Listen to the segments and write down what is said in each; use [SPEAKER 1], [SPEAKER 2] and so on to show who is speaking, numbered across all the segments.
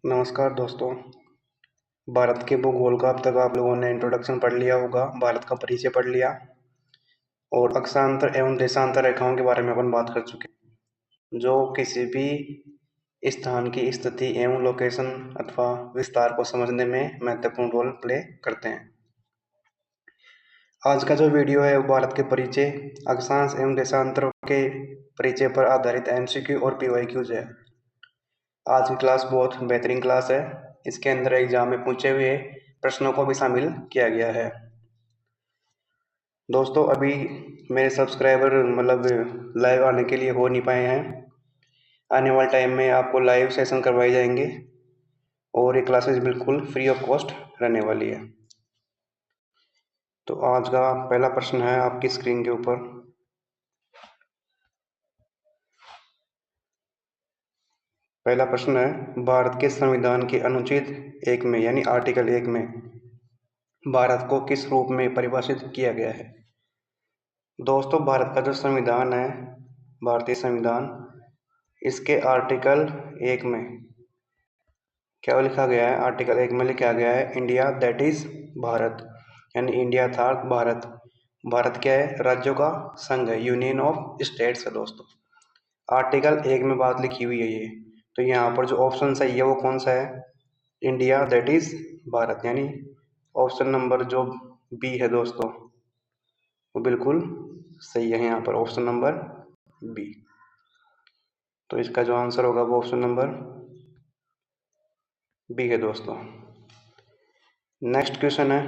[SPEAKER 1] नमस्कार दोस्तों। भारत के भूगोल का अब तक आप लोगों ने इंट्रोडक्शन पढ़ लिया होगा, भारत का परिचय पढ़ लिया और अक्षांतर एवं देशांतर रेखाओं के बारे में अपन बात कर चुके हैं, जो किसी भी स्थान की स्थिति एवं लोकेशन अथवा विस्तार को समझने में महत्वपूर्ण रोल प्ले करते हैं। आज का जो वीडियो है वो भारत के परिचय, अक्षांश एवं देशांतरों के परिचय पर आधारित एमसीक्यू और पीवाईक्यूज है। आज की क्लास बहुत बेहतरीन क्लास है। इसके अंदर एग्जाम में पूछे हुए प्रश्नों को भी शामिल किया गया है। दोस्तों अभी मेरे सब्सक्राइबर मतलब लाइव आने के लिए हो नहीं पाए हैं। आने वाले टाइम में आपको लाइव सेशन करवाए जाएंगे और ये क्लासेस बिल्कुल फ्री ऑफ कॉस्ट रहने वाली है। तो आज का पहला प्रश्न है आपकी स्क्रीन के ऊपर। पहला प्रश्न है, भारत के संविधान के अनुच्छेद 1 में यानी आर्टिकल 1 में भारत को किस रूप में परिभाषित किया गया है? दोस्तों भारत का जो संविधान है, भारतीय संविधान, इसके आर्टिकल 1 में क्या लिखा गया है? आर्टिकल 1 में लिखा गया है इंडिया दैट इज भारत, यानी इंडिया था भारत। भारत क्या है? राज्यों का संघ है, यूनियन ऑफ स्टेट्स है दोस्तों। आर्टिकल 1 में बात लिखी हुई है ये। तो यहाँ पर जो ऑप्शन सही है वो कौन सा है? इंडिया दैट इज भारत, यानी ऑप्शन नंबर जो बी है दोस्तों वो बिल्कुल सही है। यहाँ पर ऑप्शन नंबर बी। तो इसका जो आंसर होगा वो ऑप्शन नंबर बी है दोस्तों। नेक्स्ट क्वेश्चन है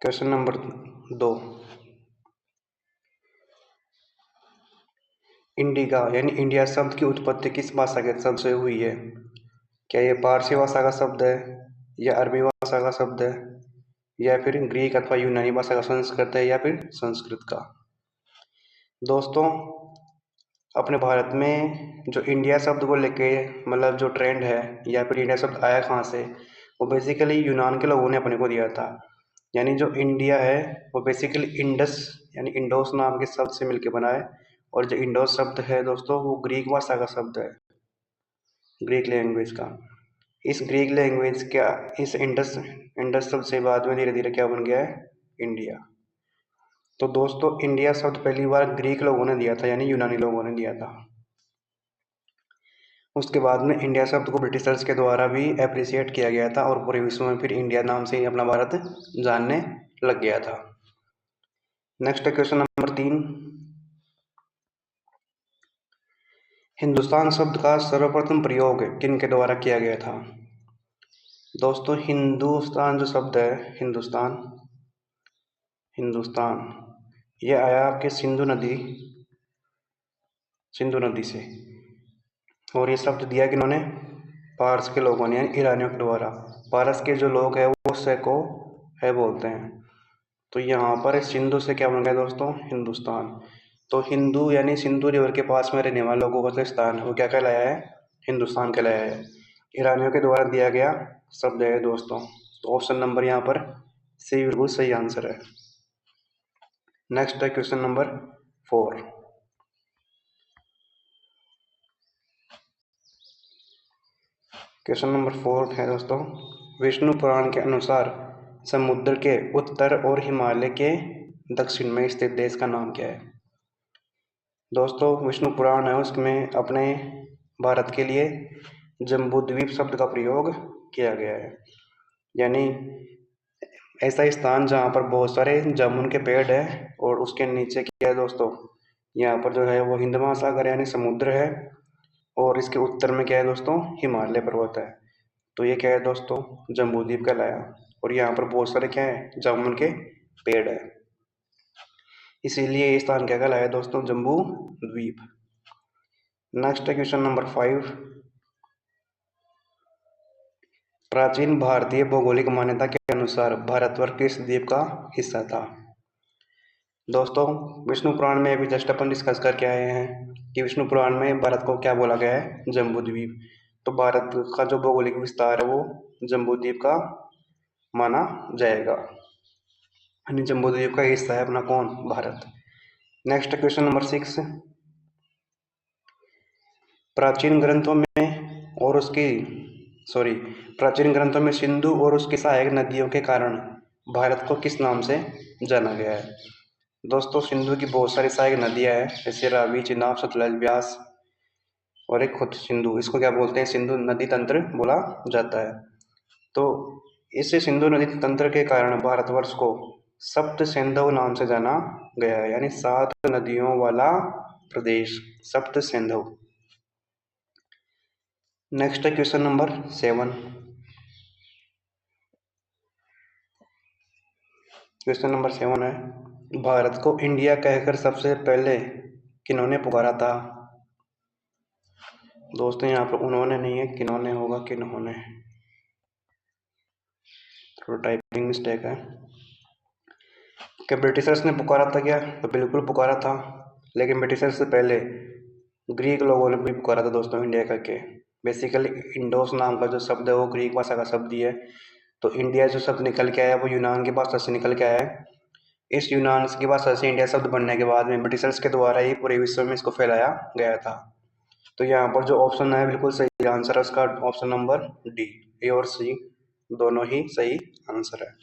[SPEAKER 1] क्वेश्चन नंबर 2। इंडिका यानी इंडिया शब्द की उत्पत्ति किस भाषा के शब्द से हुई है? क्या ये पारसी भाषा का शब्द है, या अरबी भाषा का शब्द है, या फिर ग्रीक अथवा यूनानी भाषा का संस्कृत है, या फिर संस्कृत का? दोस्तों अपने भारत में जो इंडिया शब्द को लेके मतलब जो ट्रेंड है या फिर इंडिया शब्द आया कहाँ से, वो बेसिकली यूनान के लोगों ने अपने को दिया था। यानी जो इंडिया है वो बेसिकली इंडस यानी इंडोस नाम के शब्द से मिलकर बना है। और जो इंडोस शब्द है दोस्तों वो ग्रीक भाषा का शब्द है, ग्रीक लैंग्वेज का। इस ग्रीक लैंग्वेज का इस इंडस इंडस शब्द से बाद में धीरे धीरे क्या बन गया है? इंडिया। तो दोस्तों इंडिया शब्द पहली बार ग्रीक लोगों ने दिया था, यानी यूनानी लोगों ने दिया था। उसके बाद में इंडिया शब्द को ब्रिटिशर्स के द्वारा भी अप्रिशिएट किया गया था और पूरे विश्व में फिर इंडिया नाम से ही अपना भारत जानने लग गया था। Next question number 3। हिंदुस्तान शब्द का सर्वप्रथम प्रयोग किन के द्वारा किया गया था? दोस्तों हिंदुस्तान जो शब्द है, हिंदुस्तान हिंदुस्तान ये आया आपके सिंधु नदी से। और ये शब्द दिया किन्होंने? पारस के लोगों ने यानी ईरानियों के द्वारा। पारस के जो लोग हैं वो से को है बोलते हैं। तो यहाँ पर सिंधु से क्या बन गया दोस्तों? हिंदुस्तान। तो हिंदू यानी सिंधु रिवर के पास में रहने वाले लोगों का जो स्थान है वो क्या कहलाया है? हिंदुस्तान कहलाया है। ईरानियों के द्वारा दिया गया शब्द है दोस्तों। तो ऑप्शन नंबर यहाँ पर सी बिल्कुल सही आंसर है। नेक्स्ट है क्वेश्चन नंबर 4। क्वेश्चन नंबर 4 है दोस्तों, विष्णु पुराण के अनुसार समुद्र के उत्तर और हिमालय के दक्षिण में स्थित देश का नाम क्या है? दोस्तों विष्णु पुराण है उसमें अपने भारत के लिए जम्बूद्वीप शब्द का प्रयोग किया गया है। यानी ऐसा स्थान जहाँ पर बहुत सारे जामुन के पेड़ है और उसके नीचे क्या है दोस्तों? यहाँ पर जो है वो हिंद महासागर यानी समुद्र है और इसके उत्तर में क्या है दोस्तों? हिमालय पर्वत है। तो ये क्या है दोस्तों? जम्बूद्वीप कहलाया। और यहाँ पर बहुत सारे क्या है? जामुन के पेड़ है, इसीलिए ये स्थान क्या कहलाया दोस्तों? जम्बू द्वीप। नेक्स्ट है क्वेश्चन नंबर 5। प्राचीन भारतीय भौगोलिक मान्यता के अनुसार भारतवर्ष किस द्वीप का हिस्सा था? दोस्तों विष्णु पुराण में अभी जस्ट अपन डिस्कस करके आए हैं कि विष्णु पुराण में भारत को क्या बोला गया है? जम्बू द्वीप। तो भारत का जो भौगोलिक विस्तार है वो जम्बू द्वीप का माना जाएगा, यानी जम्बू द्वीप का हिस्सा है अपना कौन? भारत। Next question number 6। प्राचीन ग्रंथों में और उसकी सॉरी प्राचीन ग्रंथों में सिंधु और उसकी सहायक नदियों के कारण भारत को किस नाम से जाना गया है? दोस्तों, सिंधु की बहुत सारी सहायक नदियां हैं, जैसे रावी, चिनाब, सतलज, ब्यास और एक खुद सिंधु। इसको क्या बोलते हैं? सिंधु नदी तंत्र बोला जाता है। तो इस सिंधु नदी तंत्र के कारण भारतवर्ष को सप्त सिंधु नाम से जाना गया है, यानी 7 नदियों वाला प्रदेश, सप्त सिंधु। नेक्स्ट है क्वेश्चन नंबर 7। क्वेश्चन नंबर 7 है, भारत को इंडिया कहकर सबसे पहले किन्होंने पुकारा था? दोस्तों, यहाँ पर उन्होंने नहीं है, किन्होंने होगा, किन्होंने। थोड़ा टाइपिंग मिस्टेक है। क्या ब्रिटिशर्स ने पुकारा था क्या? तो बिल्कुल पुकारा था, लेकिन ब्रिटिशर्स से पहले ग्रीक लोगों ने भी पुकारा था दोस्तों, इंडिया करके। बेसिकली इंडोस नाम का जो शब्द है वो ग्रीक भाषा का शब्द ही है। तो इंडिया जो शब्द निकल के आया वो यूनान की भाषा से निकल के आया है। इस यूनान की भाषा से इंडिया शब्द बनने के बाद में ब्रिटिशर्स के द्वारा ही पूरे विश्व में इसको फैलाया गया था। तो यहाँ पर जो ऑप्शन है बिल्कुल सही आंसर है उसका, ऑप्शन नंबर डी। ए और सी दोनों ही सही आंसर है।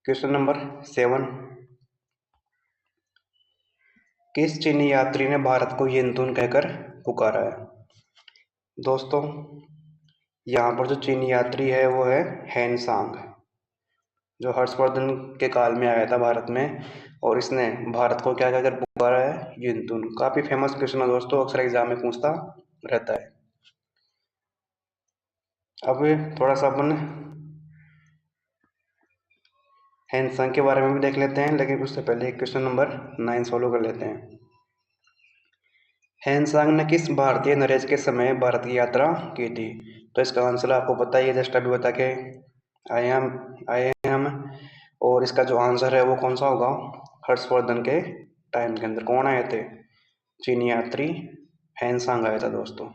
[SPEAKER 1] क्वेश्चन नंबर 7, किस चीनी यात्री ने भारत को येनतुन कहकर पुकारा है? दोस्तों, यहाँ पर जो चीनी यात्री है वो है हैनसांग, जो हर्षवर्धन के काल में आया था भारत में, और इसने भारत को क्या कहकर पुकारा है? येनतुन। काफी फेमस क्वेश्चन है दोस्तों, अक्सर एग्जाम में पूछता रहता है। अब थोड़ा सा अपन हैनसांग के बारे में भी देख लेते हैं, लेकिन उससे पहले क्वेश्चन नंबर 9 सॉल्व कर लेते हैं। हैनसांग ने किस भारतीय नरेश के समय भारत की यात्रा की थी? तो इसका आंसर आपको पता ही है, जस्ट अभी बता के आए हम। और इसका जो आंसर है वो कौन सा होगा? हर्षवर्धन के टाइम के अंदर कौन आए थे? चीनी यात्री हैनसांग आया था दोस्तों।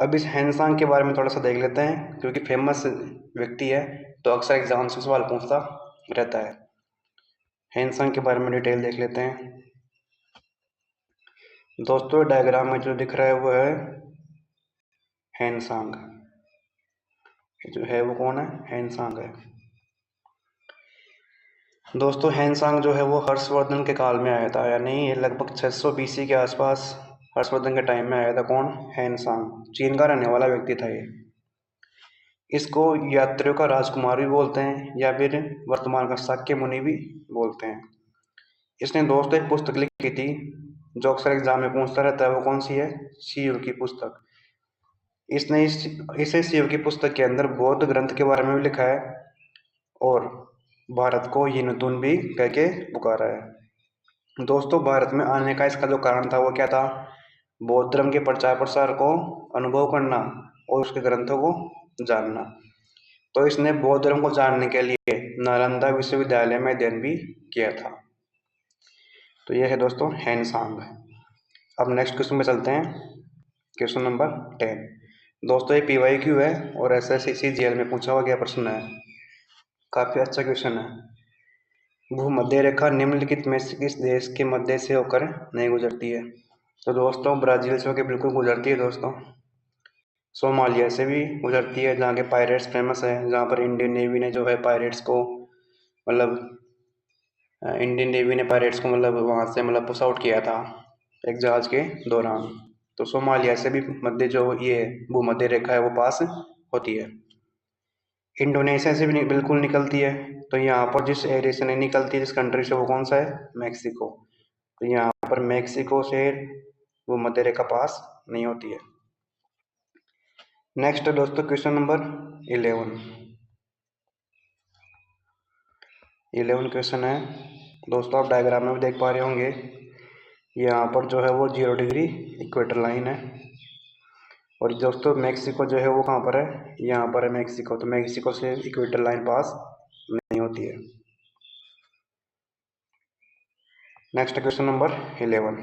[SPEAKER 1] अब इस हैनसांग के बारे में थोड़ा सा देख लेते हैं, क्योंकि फेमस व्यक्ति है तो अक्सर एग्जाम से सवाल पूछता रहता है। हैनसांग के बारे में डिटेल देख लेते हैं दोस्तों। डायग्राम में जो दिख रहा है वो है हैनसांग। जो है वो कौन है? हैनसांग है दोस्तों। हैनसांग जो है वो हर्षवर्धन के काल में आया था, यानी ये लगभग 600 BC के आसपास हर्षवर्धन के टाइम में आया था। कौन? हैनसांग। चीन का रहने वाला व्यक्ति था ये। इसको यात्रियों का राजकुमार भी बोलते हैं, या फिर वर्तमान का शाक्य मुनि भी बोलते हैं। इसने दोस्तों एक पुस्तक लिखी थी जो अक्सर एग्जाम में पूछता रहता है, वो कौन सी है? शिव की पुस्तक। इसने इसे शिव की पुस्तक के अंदर बौद्ध ग्रंथ के बारे में भी लिखा है, और भारत को येनतुन भी कह के पुकारा है दोस्तों। भारत में आने का इसका जो कारण था वो क्या था? बौद्ध धर्म के प्रचार प्रसार को अनुभव करना और उसके ग्रंथों को जानना। तो इसने बौद्ध धर्म को जानने के लिए नालंदा विश्वविद्यालय में अध्ययन भी किया था। तो यह है दोस्तों हैनसांग। अब नेक्स्ट क्वेश्चन में चलते हैं। क्वेश्चन नंबर 10 दोस्तों, ये PYQ है और SSC CGL में पूछा हुआ गया प्रश्न है। काफी अच्छा क्वेश्चन है। भूमध्य रेखा निम्नलिखित में से किस देश के मध्य से होकर नहीं गुजरती है? तो दोस्तों, ब्राजील से होकर बिल्कुल गुजरती है दोस्तों। सोमालिया से भी गुजरती है, जहाँ के पायरेट्स फेमस है, जहाँ पर इंडियन नेवी ने जो है पायरेट्स को मतलब इंडियन नेवी ने पायरेट्स को मतलब वहाँ से मतलब पुश आउट किया था एक जहाज के दौरान। तो सोमालिया से भी मध्य जो ये भूमध्य रेखा है वो पास होती है। इंडोनेशिया से भी बिल्कुल निकलती है। तो यहाँ पर जिस एरिया से नहीं निकलती है, जिस कंट्री से, वो कौन सा है? मैक्सिको। तो यहाँ पर मैक्सिको से भूमध्य रेखा पास नहीं होती है। नेक्स्ट दोस्तों क्वेश्चन नंबर 11। 11 क्वेश्चन है दोस्तों, आप डायग्राम में भी देख पा रहे होंगे। यहाँ पर जो है वो 0 डिग्री इक्वेटर लाइन है, और दोस्तों मैक्सिको जो है वो कहाँ पर है? यहाँ पर है मैक्सिको। तो मैक्सिको से इक्वेटर लाइन पास नहीं होती है। Next question number 11।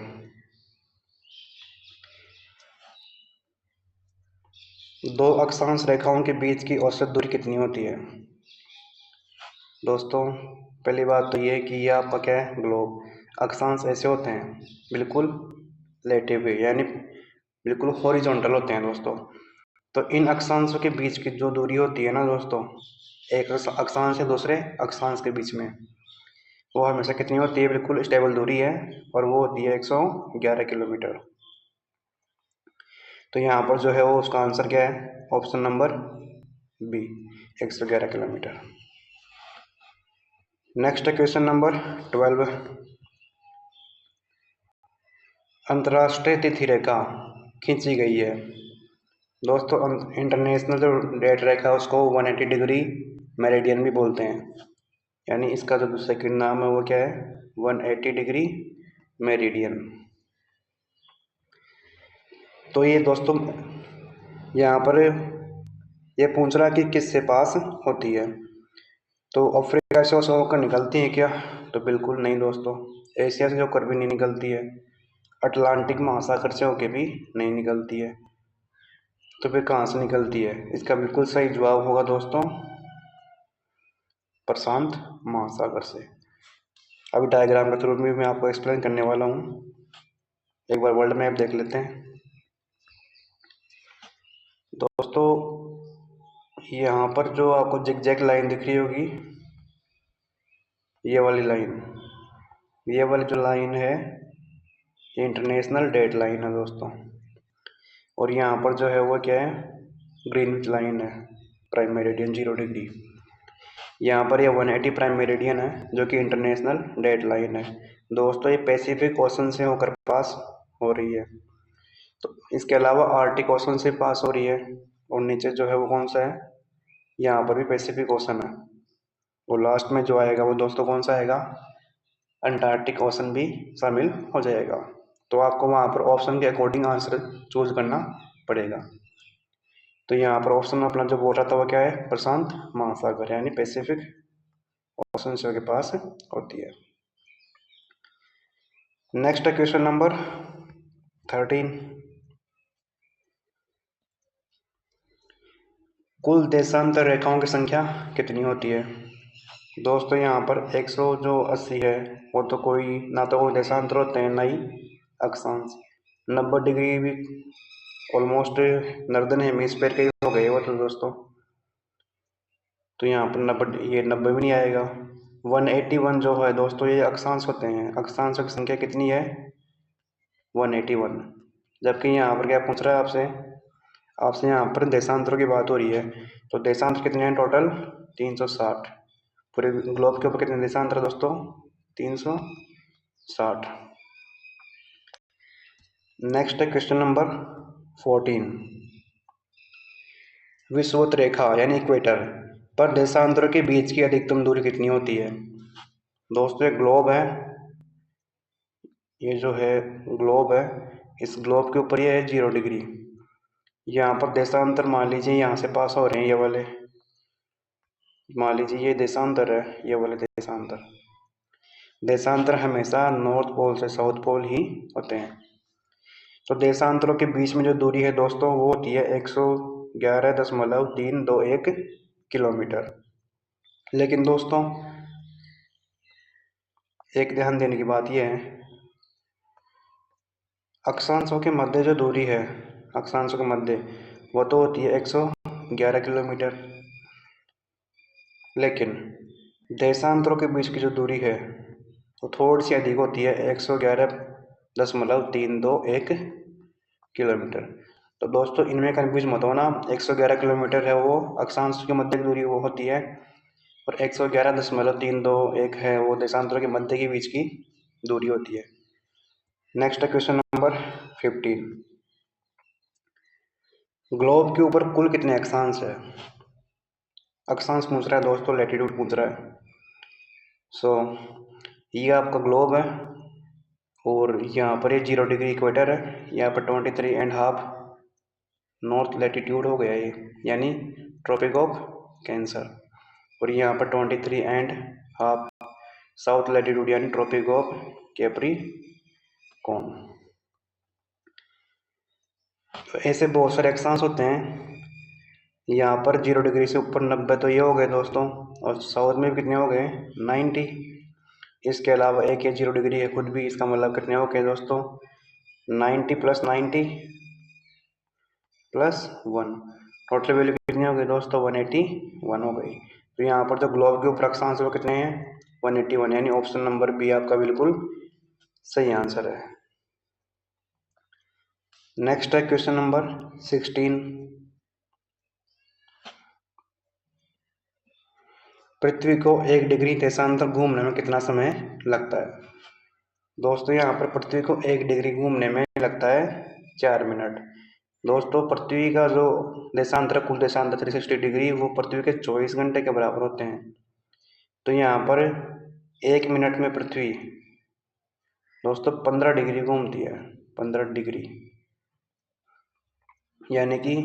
[SPEAKER 1] दो अक्षांश रेखाओं के बीच की औसत दूरी कितनी होती है? दोस्तों, पहली बात तो ये कि ये आपका क्या है? ग्लोब। अक्षांश ऐसे होते हैं बिल्कुल लेटे हुए, यानी बिल्कुल हॉरिजॉन्टल होते हैं दोस्तों। तो इन अक्षांशों के बीच की जो दूरी होती है ना दोस्तों, एक अक्षांश से दूसरे अक्षांश के बीच में, वो हमेशा कितनी होती है? बिल्कुल स्टेबल दूरी है, और वो होती है 111 किलोमीटर। तो यहाँ पर जो है वो उसका आंसर क्या है? Option number B, 111 kilometre. Next question number 12। अंतर्राष्ट्रीय तिथि रेखा खींची गई है दोस्तों। इंटरनेशनल जो डेट रेखा है उसको 180 डिग्री मेरिडियन भी बोलते हैं, यानी इसका जो सेकंड नाम है वो क्या है? 180 डिग्री मेरिडियन। तो ये दोस्तों यहाँ पर ये पूछ रहा है कि किससे पास होती है। तो अफ्रीका से होकर निकलती है क्या? तो बिल्कुल नहीं दोस्तों, एशिया से होकर भी नहीं निकलती है, अटलांटिक महासागर से होकर भी नहीं निकलती है। तो फिर कहाँ से निकलती है? इसका बिल्कुल सही जवाब होगा दोस्तों प्रशांत महासागर से। अभी डायग्राम के थ्रू भी मैं आपको एक्सप्लेन करने वाला हूँ। एक बार वर्ल्ड मैप देख लेते हैं दोस्तों। यहाँ पर जो आपको जिगजैग लाइन दिख रही होगी, ये वाली लाइन, ये वाली जो लाइन है ये इंटरनेशनल डेट लाइन है दोस्तों। और यहाँ पर जो है वो क्या है? ग्रीनविच लाइन है, प्राइम मेरिडियन 0 डिग्री। यहाँ पर ये 180 प्राइम मेरिडियन है जो कि इंटरनेशनल डेट लाइन है दोस्तों। ये पैसिफिक ओशन से होकर पास हो रही है। तो इसके अलावा आर्टिक ओशन से पास हो रही है, और नीचे जो है वो कौन सा है? यहाँ पर भी पैसिफिक ओशन है। और लास्ट में जो आएगा वो दोस्तों कौन सा आएगा? अंटार्कटिक ओशन भी शामिल हो जाएगा। तो आपको वहाँ पर ऑप्शन के अकॉर्डिंग आंसर चूज करना पड़ेगा। तो यहाँ पर ऑप्शन अपना जो बोल रहा था वो क्या है? प्रशांत महासागर, यानी पैसिफिक ओशन के पास होती है। Next question number 13। कुल देशांतर रेखाओं की संख्या कितनी होती है दोस्तों? यहाँ पर 180 है, वो तो कोई ना, तो कोई देशांतर होते हैं, ना ही अक्षांश। 90 डिग्री भी ऑलमोस्ट नॉर्दर्न हेमिस्फीयर के ही हो गए वो तो दोस्तों। तो यहाँ पर 90, ये 90 भी नहीं आएगा। 181 जो है दोस्तों ये अक्षांश होते हैं। अक्षांशों की संख्या कितनी है? 181। जबकि यहाँ पर क्या पूछ रहा है आपसे? आपसे यहाँ पर देशांतरों की बात हो रही है। तो देशांतर कितने हैं टोटल? 360। पूरे ग्लोब के ऊपर कितने देशांतर दोस्तों? 360। नेक्स्ट है क्वेश्चन नंबर 14। विषुवत रेखा यानी इक्वेटर पर देशांतरों के बीच की अधिकतम दूरी कितनी होती है दोस्तों? एक ग्लोब है, ये जो है ग्लोब है, इस ग्लोब के ऊपर ये है 0 डिग्री। यहाँ पर देशांतर मान लीजिए यहाँ से पास हो रहे हैं, ये वाले मान लीजिए ये देशांतर है, ये वाले देशांतर। देशांतर हमेशा नॉर्थ पोल से साउथ पोल ही होते हैं। तो देशांतरों के बीच में जो दूरी है दोस्तों वो होती है 111.321 किलोमीटर। लेकिन दोस्तों एक ध्यान देने की बात यह है, अक्षांशों के मध्य जो दूरी है, अक्षांशों के मध्य, वो तो होती है 111 किलोमीटर। लेकिन देशांतरों के बीच की जो दूरी है वो थोड़ी सी अधिक होती है, 111.321 किलोमीटर। तो दोस्तों इनमें कन्फ्यूज मत होना, 111 किलोमीटर है वो अक्षांश की मध्य की दूरी वो होती है, और 111.321 है वो देशांतरों के मध्य के बीच की दूरी होती है। Next question number 15। ग्लोब के ऊपर कुल कितने अक्षांश है? अक्षांश पूछ रहा है दोस्तों, लैटिट्यूड पूछ रहा है। ये आपका ग्लोब है, और यहाँ पर ये 0 डिग्री इक्वेटर है, यहाँ पर 23.5 नॉर्थ लैटिट्यूड हो गया ये, यानी ट्रॉपिक ऑफ कैंसर। और यहाँ पर 23.5 साउथ लैटिट्यूड, यानी ट्रॉपिक ऑफ कैप्रिकॉर्न। तो ऐसे बहुत सारे अक्षांश होते हैं। यहाँ पर 0 डिग्री से ऊपर 90 तो ये हो गए दोस्तों, और साउथ में भी कितने हो गए? 90। इसके अलावा एक ये 0 डिग्री है खुद भी, इसका मतलब कितने हो गए दोस्तों? 90 + 90 +1। टोटल वैल्यू कितनी हो गई दोस्तों? 181 हो गई। तो यहाँ पर जो ग्लोब के ऊपर अक्षांश वो कितने हैं? 181, यानी ऑप्शन नंबर बी आपका बिल्कुल सही आंसर है। नेक्स्ट है क्वेश्चन नंबर 16। पृथ्वी को 1 डिग्री देशांतर घूमने में कितना समय लगता है? दोस्तों यहाँ पर पृथ्वी को 1 डिग्री घूमने में लगता है 4 मिनट। दोस्तों पृथ्वी का जो देशांतर, कुल देशांतर 360 डिग्री, वो पृथ्वी के 24 घंटे के बराबर होते हैं। तो यहाँ पर 1 मिनट में पृथ्वी दोस्तों 15 डिग्री घूमती है। 15 डिग्री, यानी कि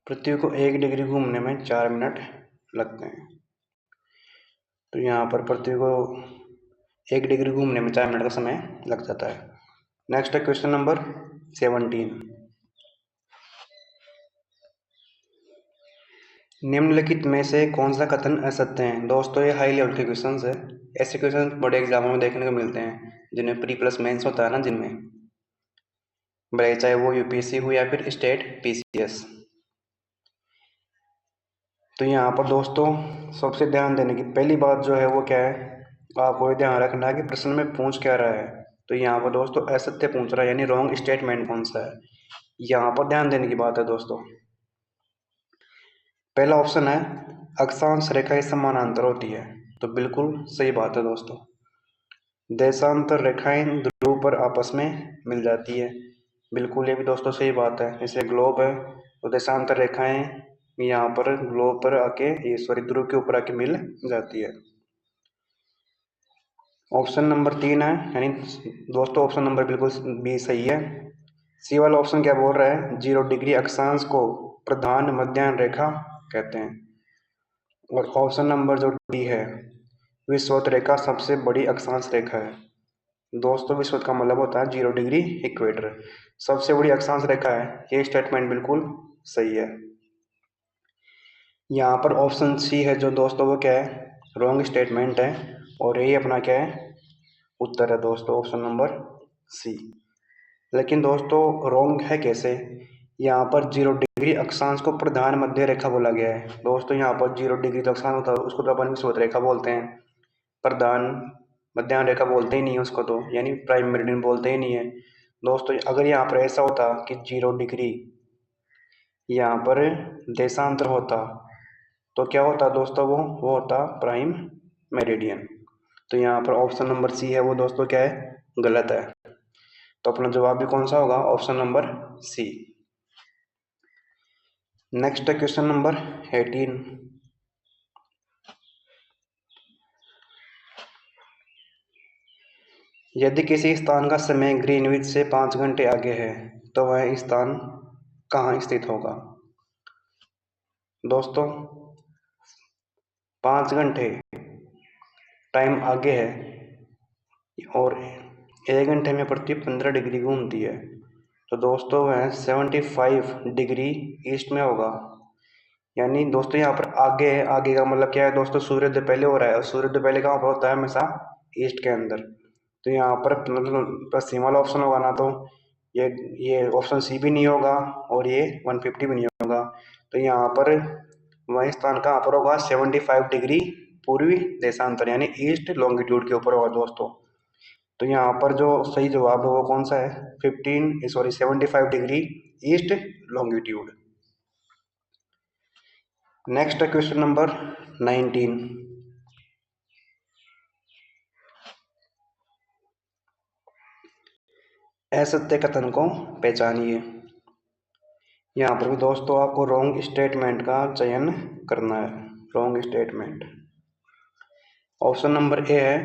[SPEAKER 1] पृथ्वी को 1 डिग्री घूमने में 4 मिनट लगते हैं। तो यहाँ पर पृथ्वी को 1 डिग्री घूमने में 4 मिनट का समय लग जाता है। नेक्स्ट है क्वेश्चन नंबर 17। निम्नलिखित में से कौन सा कथन असत्य है? दोस्तों ये हाई लेवल के क्वेश्चन है। ऐसे क्वेश्चन बड़े एग्जामों में देखने को मिलते हैं, जिनमें प्री प्लस मेंस होता है ना, जिनमें भले चाहे वो यूपीएससी हो या फिर स्टेट पीसीएस। तो यहाँ पर दोस्तों सबसे ध्यान देने की पहली बात जो है वो क्या है, आपको ध्यान रखना है कि प्रश्न में पूछ क्या रहा है। तो यहाँ पर दोस्तों असत्य पूछ रहा है, यानी रॉन्ग स्टेटमेंट कौन सा है, यहाँ पर ध्यान देने की बात है दोस्तों। पहला ऑप्शन है अक्षांश रेखाएं समानांतर होती है, तो बिल्कुल सही बात है दोस्तों। देशांतर रेखाएं ध्रुव पर आपस में मिल जाती है, बिल्कुल ये भी दोस्तों सही बात है। जैसे ग्लोब है तो देशांतर रेखाएं यहाँ पर ग्लोब पर आके, ये सॉरी ध्रुव के ऊपर आके मिल जाती है। ऑप्शन नंबर 3 है, यानी दोस्तों ऑप्शन नंबर बिल्कुल बी सही है। सी वाला ऑप्शन क्या बोल रहा है? 0 डिग्री अक्षांश को प्रधान मध्याह्न रेखा कहते हैं। और ऑप्शन नंबर जो डी है, विषुवत रेखा सबसे बड़ी अक्षांश रेखा है। दोस्तों विषुवत का मतलब होता है 0 डिग्री इक्वेटर, सबसे बड़ी अक्षांश रेखा है। ये स्टेटमेंट बिल्कुल सही है। यहाँ पर ऑप्शन सी है जो दोस्तों वो क्या है, रॉन्ग स्टेटमेंट है, और यही अपना क्या है, उत्तर है दोस्तों, ऑप्शन नंबर सी। लेकिन दोस्तों रॉन्ग है कैसे? यहाँ पर 0 डिग्री अक्षांश को प्रधान मध्य रेखा बोला गया है। दोस्तों यहाँ पर 0 डिग्री तो अक्षांश होता है, उसको तो अपन विषुवत रेखा बोलते हैं, प्रधान मध्याह्न रेखा बोलते ही नहीं है उसको, तो यानी प्राइम मेरिडियन बोलते ही नहीं है। दोस्तों अगर यहाँ पर ऐसा होता कि 0 डिग्री यहाँ पर देशांतर होता, तो क्या होता दोस्तों? वो होता प्राइम मेरिडियन। तो यहाँ पर ऑप्शन नंबर सी है वो दोस्तों क्या है, गलत है। तो अपना जवाब भी कौन सा होगा? Option number C. नेक्स्ट है क्वेश्चन नंबर 18। यदि किसी स्थान का समय ग्रीनविच से 5 घंटे आगे है तो वह स्थान कहाँ स्थित होगा? दोस्तों 5 घंटे टाइम आगे है और 1 घंटे में पृथ्वी 15 डिग्री घूमती है, तो दोस्तों वह 75 डिग्री ईस्ट में होगा। यानी दोस्तों यहाँ पर आगे है, आगे का मतलब क्या है दोस्तों? सूर्योदय पहले हो रहा है, और सूर्योदय पहले कहाँ पर होता है? हमेशा ईस्ट के अंदर। तो यहाँ पर मतलब पश्चिम वाला ऑप्शन होगा ना, तो ये ऑप्शन सी भी नहीं होगा और ये 150 भी नहीं होगा। तो यहाँ पर वही स्थान कहाँ पर होगा? 75 डिग्री पूर्वी देशांतर, यानी ईस्ट लॉन्गिट्यूड के ऊपर होगा दोस्तों। तो यहाँ पर जो सही जवाब है वो कौन सा है? 75 डिग्री ईस्ट लॉन्गिट्यूड। नेक्स्ट है क्वेश्चन नंबर 19। असत्य कथन को पहचानिए। यहाँ पर भी दोस्तों आपको रॉन्ग स्टेटमेंट का चयन करना है। Wrong statement option number A है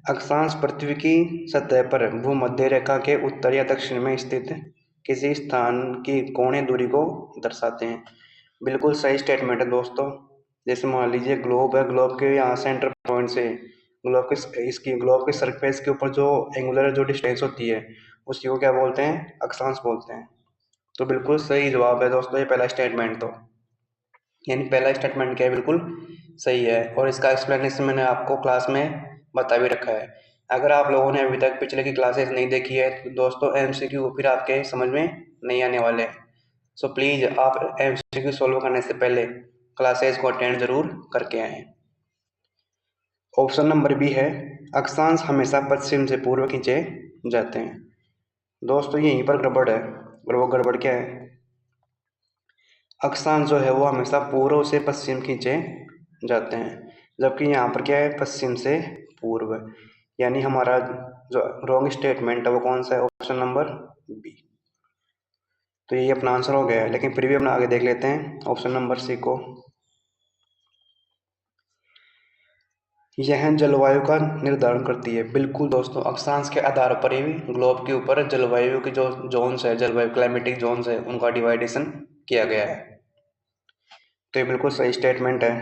[SPEAKER 1] अक्षांश पृथ्वी की सतह पर भूमध्य रेखा के उत्तर या दक्षिण में स्थित किसी स्थान की कोणीय दूरी को दर्शाते हैं। बिल्कुल सही स्टेटमेंट है दोस्तों। जैसे मान लीजिए ग्लोब है, ग्लोब के यहाँ सेंटर पॉइंट से ग्लोब के सरफेस के ऊपर जो एंगुलर जो डिस्टेंस होती है उसी को क्या बोलते हैं? अक्षांश बोलते हैं। तो बिल्कुल सही जवाब है दोस्तों ये पहला स्टेटमेंट, तो यानी पहला स्टेटमेंट क्या है, बिल्कुल सही है। और इसका एक्सप्लेनेशन मैंने आपको क्लास में बता भी रखा है। अगर आप लोगों ने अभी तक पिछले की क्लासेस नहीं देखी है तो दोस्तों एमसीक्यू फिर आपके समझ में नहीं आने वाले हैं। सो प्लीज़ आप एमसीक्यू सॉल्व करने से पहले क्लासेस को अटेंड जरूर करके आएँ। ऑप्शन नंबर बी है, अक्षांश हमेशा पश्चिम से पूर्व खींचे जाते हैं। दोस्तों यहीं पर गड़बड़ है, और वो गड़बड़ क्या है, अक्षांश जो है वो हमेशा पूर्व से पश्चिम खींचे जाते हैं, जबकि यहाँ पर क्या है, पश्चिम से पूर्व। यानी हमारा जो रॉन्ग स्टेटमेंट है वो कौन सा है, ऑप्शन नंबर बी। तो यही अपना आंसर हो गया है, लेकिन फिर भी अपना आगे देख लेते हैं ऑप्शन नंबर सी को। यह जलवायु का निर्धारण करती है। बिल्कुल दोस्तों, अक्षांश के आधार पर ही ग्लोब के ऊपर जलवायु की जो जोन्स है, जलवायु क्लाइमेटिक जोन्स है, उनका डिवाइडेशन किया गया है। तो ये बिल्कुल सही स्टेटमेंट है।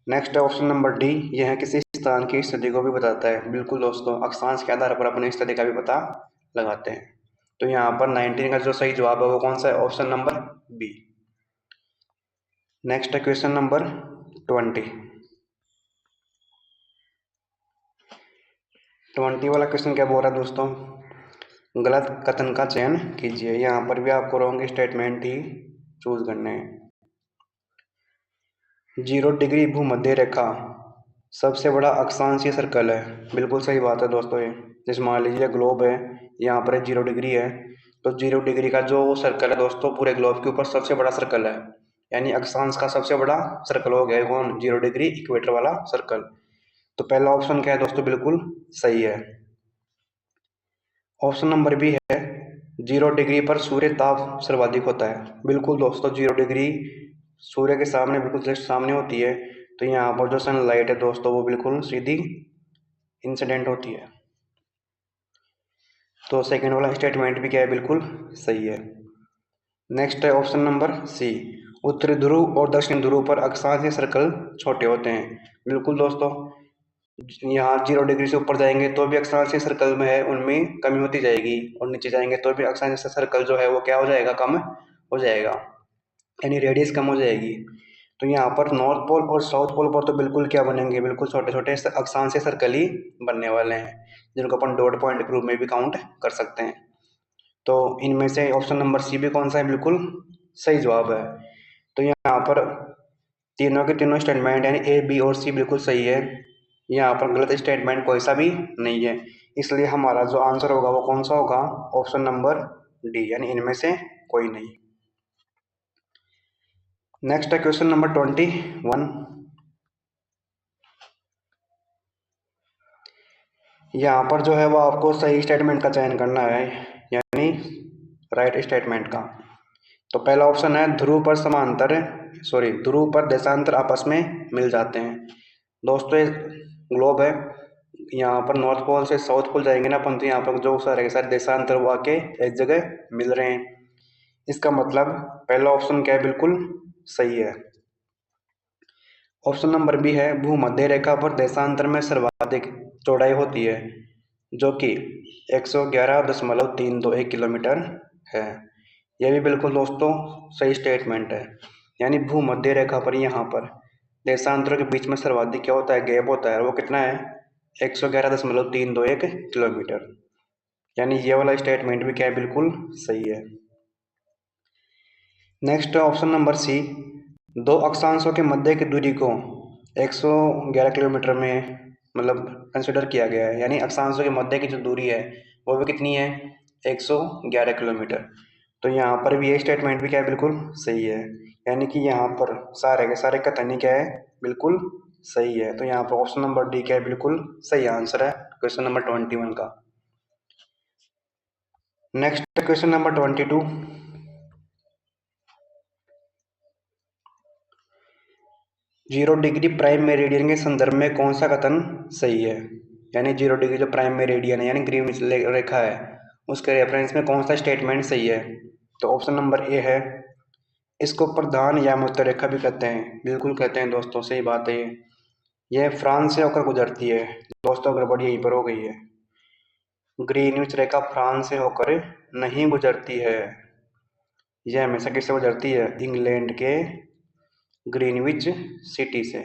[SPEAKER 1] नेक्स्ट है ऑप्शन नंबर डी, यह किसी स्थान की स्थिति को भी बताता है। बिल्कुल दोस्तों, अक्षांश के आधार पर अपनी स्थिति का भी पता लगाते हैं। तो यहाँ पर 19 का जो सही जवाब है वो कौन सा है, ऑप्शन नंबर बी। नेक्स्ट है क्वेश्चन नंबर 20 वाला क्वेश्चन क्या बोल रहा है दोस्तों, गलत कथन का चयन कीजिए। यहाँ पर भी आपको रॉन्ग स्टेटमेंट ही चूज करने हैं। 0 डिग्री भूमध्य रेखा सबसे बड़ा अक्षांशीय सर्कल है। बिल्कुल सही बात है दोस्तों। ये जैसे मान लीजिए ग्लोब है, यहाँ पर 0 डिग्री है, तो 0 डिग्री का जो सर्कल है दोस्तों पूरे ग्लोब के ऊपर सबसे बड़ा सर्कल है, यानी अक्षांश का सबसे बड़ा सर्कल हो गया कौन, 0 डिग्री इक्वेटर वाला सर्कल। तो पहला ऑप्शन क्या है दोस्तों, बिल्कुल सही है। ऑप्शन नंबर बी है, 0 डिग्री पर सूर्य ताप सर्वाधिक होता है। बिल्कुल दोस्तों, 0 डिग्री सूर्य के सामने बिल्कुल जस्ट सामने होती है, तो यहाँ पर जो सनलाइट है दोस्तों वो बिल्कुल सीधी इंसिडेंट होती है। तो सेकेंड वाला स्टेटमेंट भी क्या है, बिल्कुल सही है। नेक्स्ट है ऑप्शन नंबर सी, उत्तरी ध्रुव और दक्षिण ध्रुव पर अक्षांशीय सर्कल छोटे होते हैं। बिल्कुल दोस्तों, यहाँ 0 डिग्री से ऊपर जाएंगे तो भी अक्षांशीय सर्कल में है उनमें कमी होती जाएगी, और नीचे जाएंगे तो भी अक्षांशीय सर्कल जो है वो क्या हो जाएगा, कम हो जाएगा, यानी रेडियस कम हो जाएगी। तो यहाँ पर नॉर्थ पोल और साउथ पोल पर तो बिल्कुल क्या बनेंगे, बिल्कुल छोटे छोटे अक्षांशीय सर्कल ही बनने वाले हैं, जिनको अपन डॉट पॉइंट के रूप में भी काउंट कर सकते हैं। तो इनमें से ऑप्शन नंबर सी भी कौन सा है, बिल्कुल सही जवाब है। तो यहाँ पर तीनों के तीनों स्टेटमेंट यानी ए बी और सी बिल्कुल सही है। यहाँ पर गलत स्टेटमेंट कोई सा भी नहीं है, इसलिए हमारा जो आंसर होगा वो कौन सा होगा, ऑप्शन नंबर डी, यानी इनमें से कोई नहीं। नेक्स्ट है क्वेश्चन नंबर 21। यहाँ पर जो है वो आपको सही स्टेटमेंट का चयन करना है, यानी राइट स्टेटमेंट का। तो पहला ऑप्शन है, ध्रुव पर देशांतर आपस में मिल जाते हैं। दोस्तों ये ग्लोब है, यहाँ पर नॉर्थ पोल से साउथ पोल जाएंगे ना अपन, तो यहाँ पर जो सारे के सारे देशांतर वो आके एक जगह मिल रहे हैं। इसका मतलब पहला ऑप्शन क्या है, बिल्कुल सही है। ऑप्शन नंबर बी है, भूमध्य रेखा पर देशांतर में सर्वाधिक चौड़ाई होती है, जो कि 111.321 किलोमीटर है। यह भी बिल्कुल दोस्तों सही स्टेटमेंट है, यानी भूमध्य रेखा पर यहाँ पर देशांतरों के बीच में सर्वाधिक क्या होता है, गैप होता है, वो कितना है, 111.321 किलोमीटर। यानी ये वाला स्टेटमेंट भी क्या है, बिल्कुल सही है। नेक्स्ट ऑप्शन नंबर सी, दो अक्षांशों के मध्य की दूरी को 111 किलोमीटर में मतलब कंसिडर किया गया है, यानी अक्षांशों के मध्य की जो दूरी है वो भी कितनी है, 111 किलोमीटर। तो यहाँ पर भी ये स्टेटमेंट भी क्या है, बिल्कुल सही है, यानी कि यहाँ पर सारे के सारे कथन ही क्या है, बिल्कुल सही है। तो यहाँ पर ऑप्शन नंबर डी क्या है, बिल्कुल सही आंसर है क्वेश्चन नंबर 21 का। Next question number 22। 0 degree prime meridian के संदर्भ में कौन सा कथन सही है, यानी 0 डिग्री जो प्राइम मेरिडियन है यानी ग्रीनविच रेखा है उसके रेफरेंस में कौन सा स्टेटमेंट सही है। तो ऑप्शन नंबर ए है, इसको प्रधान या मध्य रेखा भी कहते हैं। बिल्कुल कहते हैं दोस्तों, सही बात है। यह फ्रांस से होकर गुजरती है। दोस्तों गड़बड़ यहीं पर हो गई है, ग्रीनविच रेखा फ्रांस से होकर नहीं गुजरती है, यह हमेशा किससे गुजरती है, इंग्लैंड के ग्रीनविच सिटी से,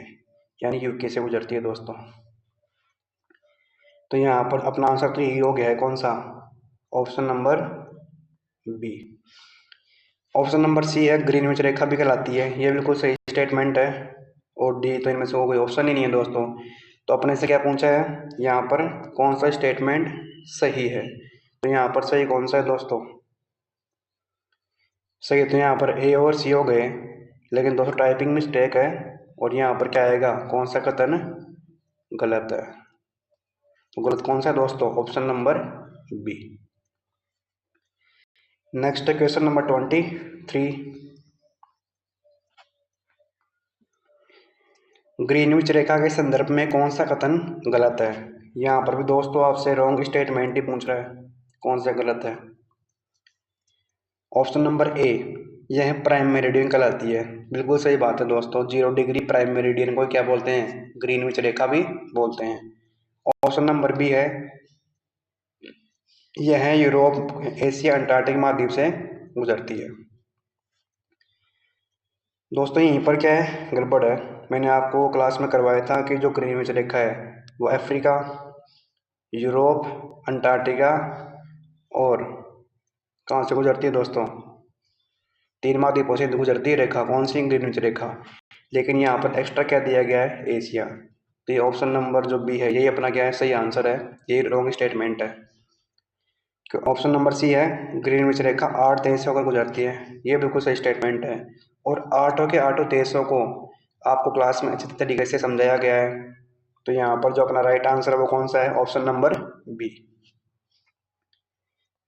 [SPEAKER 1] यानी यूके से गुजरती है दोस्तों। तो यहाँ पर अपना आंसर तो यही हो गया है, कौन सा, option number B. Option number C है, ग्रीनविच रेखा भी कहलाती है, ये बिल्कुल सही स्टेटमेंट है। और डी तो इनमें से कोई ऑप्शन ही नहीं है दोस्तों। तो अपने से क्या पूछा है यहाँ पर, कौन सा स्टेटमेंट सही है। तो यहाँ पर सही कौन सा है दोस्तों, सही तो यहाँ पर ए और सी हो गए, लेकिन दोस्तों टाइपिंग मिस्टेक है और यहाँ पर क्या आएगा, कौन सा कथन गलत है। तो गलत कौन सा है दोस्तों, option number B. Next question number 23। Greenwich रेखा के संदर्भ में कौन सा कथन गलत है। यहाँ पर भी दोस्तों आपसे रॉन्ग स्टेटमेंट ही पूछ रहा है, कौन सा गलत है। ऑप्शन नंबर ए, यह प्राइम मेरिडियन कहलाती है, बिल्कुल सही बात है दोस्तों। 0 डिग्री प्राइम मेरिडियन को क्या बोलते हैं, ग्रीनविच रेखा भी बोलते हैं। ऑप्शन नंबर बी है, यह यूरोप, एशिया, अंटार्कटिक महाद्वीप से गुजरती है। दोस्तों यहीं पर क्या है, गड़बड़ है। मैंने आपको क्लास में करवाया था कि जो ग्रीनविच रेखा है वो अफ्रीका, यूरोप, अंटार्कटिका और कहाँ से गुजरती है दोस्तों, 3 महाद्वीपों से गुजरती है रेखा, कौन सी, ग्रीनविच रेखा। लेकिन यहाँ पर एक्स्ट्रा क्या दिया गया है, एशिया। तो ये ऑप्शन नंबर जो बी है यही अपना क्या है, सही आंसर है, ये रॉन्ग स्टेटमेंट है। ऑप्शन नंबर सी है, ग्रीनविच रेखा 8 देशों होकर गुजरती है, ये बिल्कुल सही स्टेटमेंट है। और 8 के 8 देशों को आपको क्लास में अच्छी तरीके से समझाया गया है। तो यहाँ पर जो अपना राइट आंसर है वो कौन सा है, ऑप्शन नंबर बी।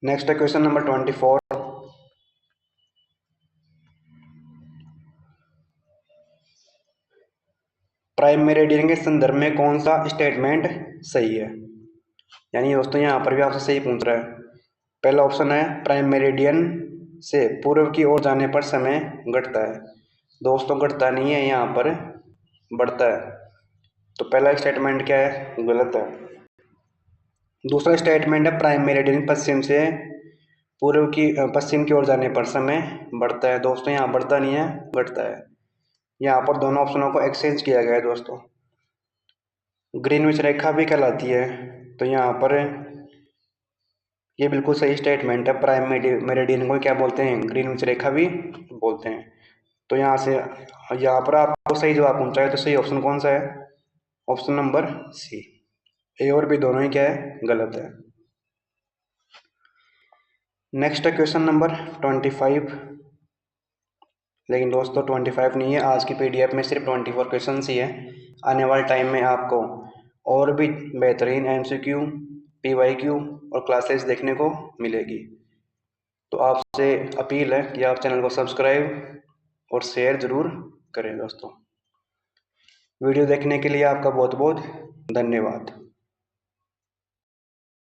[SPEAKER 1] नेक्स्ट है क्वेश्चन नंबर 24। प्राइम मेरिडियन के संदर्भ में कौन सा स्टेटमेंट सही है। यानी दोस्तों यहाँ पर भी आपसे सही पूछ रहा है। पहला ऑप्शन है, प्राइम मेरिडियन से पूर्व की ओर जाने पर समय घटता है। दोस्तों घटता नहीं है, यहाँ पर बढ़ता है। तो पहला स्टेटमेंट क्या है, गलत है। दूसरा स्टेटमेंट है, प्राइम मेरिडियन पश्चिम से पश्चिम की ओर जाने पर समय बढ़ता है। दोस्तों यहाँ बढ़ता नहीं है, घटता है। यहाँ पर दोनों ऑप्शनों को एक्सचेंज किया गया है दोस्तों। ग्रीनविच रेखा भी कहलाती है, तो यहाँ पर ये बिल्कुल सही स्टेटमेंट है। प्राइम मेरिडियन को क्या बोलते हैं, ग्रीनविच रेखा भी बोलते हैं। तो यहाँ पर आपको सही जवाब पूछा है, तो सही ऑप्शन कौन सा है, ऑप्शन नंबर सी। ए और बी दोनों ही क्या है, गलत है। नेक्स्ट है क्वेश्चन नंबर 25। लेकिन दोस्तों 25 नहीं है, आज की पीडीएफ में सिर्फ 24 क्वेश्चन ही है। आने वाले टाइम में आपको और भी बेहतरीन एमसीक्यू, पीवाईक्यू और क्लासेस देखने को मिलेगी। तो आपसे अपील है कि आप चैनल को सब्सक्राइब और शेयर ज़रूर करें दोस्तों। वीडियो देखने के लिए आपका बहुत बहुत धन्यवाद।